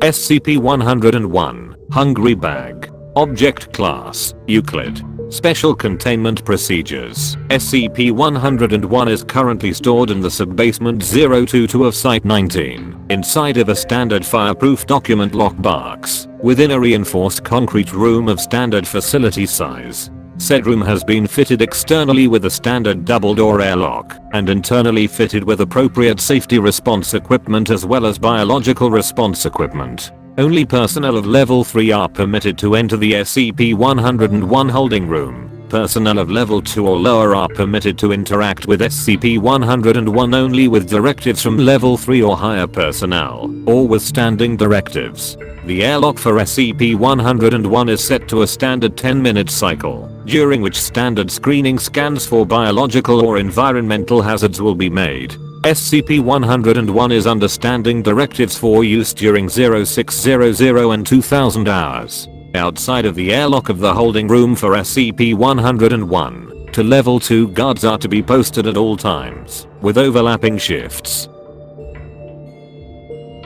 SCP-101, Hungry Bag. Object Class, Euclid. Special Containment Procedures. SCP-101 is currently stored in the subbasement 022 of Site-19, inside of a standard fireproof document lockbox, within a reinforced concrete room of standard facility size. Said room has been fitted externally with a standard double-door airlock, and internally fitted with appropriate safety response equipment as well as biological response equipment. Only personnel of Level 3 are permitted to enter the SCP-101 holding room. Personnel of Level 2 or lower are permitted to interact with SCP-101 only with directives from Level 3 or higher personnel, or with standing directives. The airlock for SCP-101 is set to a standard 10-minute cycle, during which standard screening scans for biological or environmental hazards will be made. SCP-101 is under standing directives for use during 0600 and 2000 hours. Outside of the airlock of the holding room for SCP-101, to Level 2 guards are to be posted at all times, with overlapping shifts.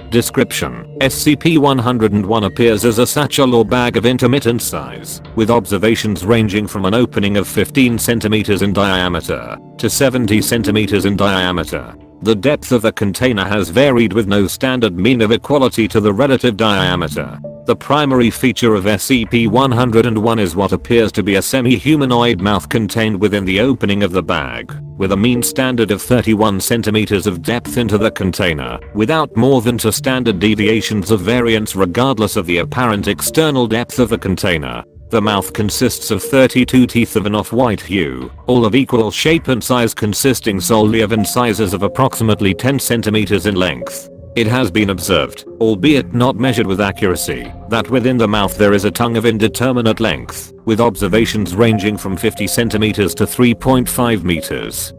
Description: SCP-101 appears as a satchel or bag of intermittent size, with observations ranging from an opening of 15 cm in diameter to 70 cm in diameter. The depth of the container has varied with no standard mean of equality to the relative diameter. The primary feature of SCP-101 is what appears to be a semi-humanoid mouth contained within the opening of the bag, with a mean standard of 31 cm of depth into the container, without more than 2 standard deviations of variance regardless of the apparent external depth of the container. The mouth consists of 32 teeth of an off-white hue, all of equal shape and size, consisting solely of incisors of approximately 10 cm in length. It has been observed, albeit not measured with accuracy, that within the mouth there is a tongue of indeterminate length, with observations ranging from 50 cm to 3.5 meters.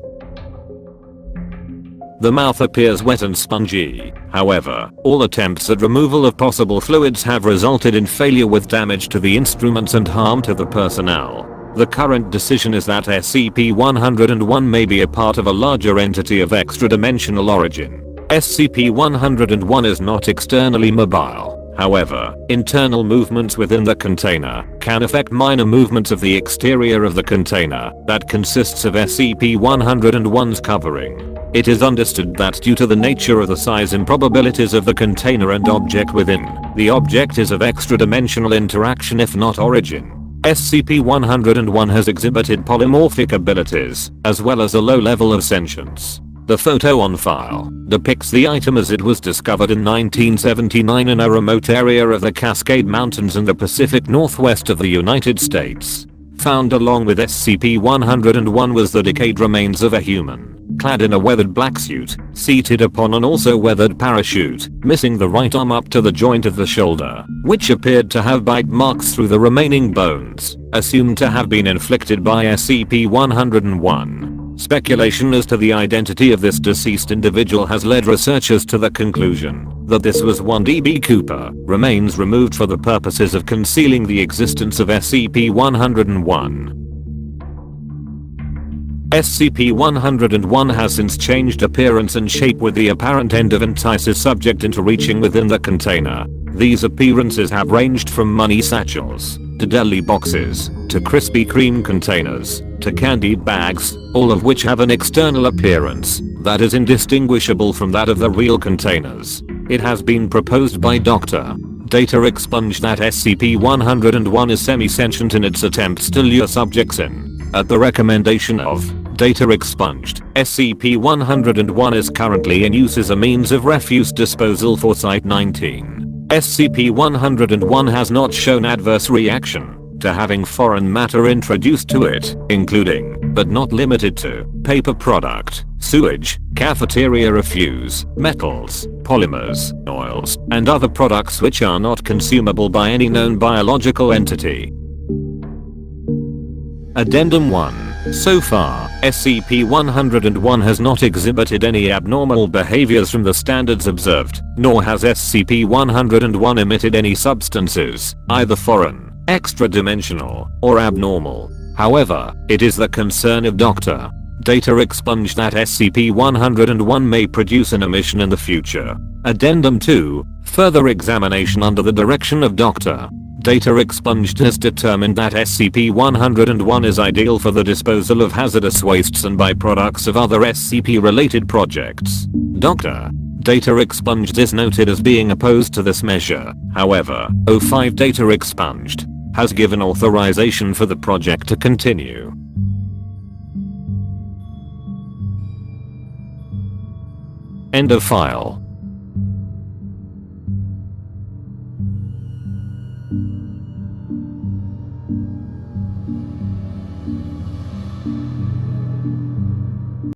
The mouth appears wet and spongy. However, all attempts at removal of possible fluids have resulted in failure, with damage to the instruments and harm to the personnel. The current decision is that SCP-101 may be a part of a larger entity of extra-dimensional origin. SCP-101 is not externally mobile. However, internal movements within the container can affect minor movements of the exterior of the container that consists of SCP-101's covering. It is understood that due to the nature of the size and probabilities of the container and object within, the object is of extra-dimensional interaction if not origin. SCP-101 has exhibited polymorphic abilities, as well as a low level of sentience. The photo on file depicts the item as it was discovered in 1979 in a remote area of the Cascade Mountains in the Pacific Northwest of the United States. Found along with SCP-101 was the decayed remains of a human, clad in a weathered black suit, seated upon an also weathered parachute, missing the right arm up to the joint of the shoulder, which appeared to have bite marks through the remaining bones, assumed to have been inflicted by SCP-101. Speculation as to the identity of this deceased individual has led researchers to the conclusion that this was one D.B. Cooper. Remains removed for the purposes of concealing the existence of SCP-101. SCP-101 has since changed appearance and shape, with the apparent end of entices subject into reaching within the container. These appearances have ranged from money satchels, to deli boxes, to Krispy Kreme containers, to candy bags, all of which have an external appearance that is indistinguishable from that of the real containers. It has been proposed by Dr. Data Expunged that SCP-101 is semi-sentient in its attempts to lure subjects in. At the recommendation of Data Expunged, SCP-101 is currently in use as a means of refuse disposal for Site-19. SCP-101 has not shown adverse reaction to having foreign matter introduced to it, including, but not limited to, paper product, sewage, cafeteria refuse, metals, polymers, oils, and other products which are not consumable by any known biological entity. Addendum 1. So far, SCP-101 has not exhibited any abnormal behaviors from the standards observed, nor has SCP-101 emitted any substances, either foreign, extra-dimensional, or abnormal. However, it is the concern of Dr. Data expunged that SCP-101 may produce an emission in the future. Addendum 2. Further examination under the direction of Dr. Data expunged has determined that SCP-101 is ideal for the disposal of hazardous wastes and byproducts of other SCP-related projects. Dr. Data expunged is noted as being opposed to this measure. However, O5 Data expunged has given authorization for the project to continue. End of file.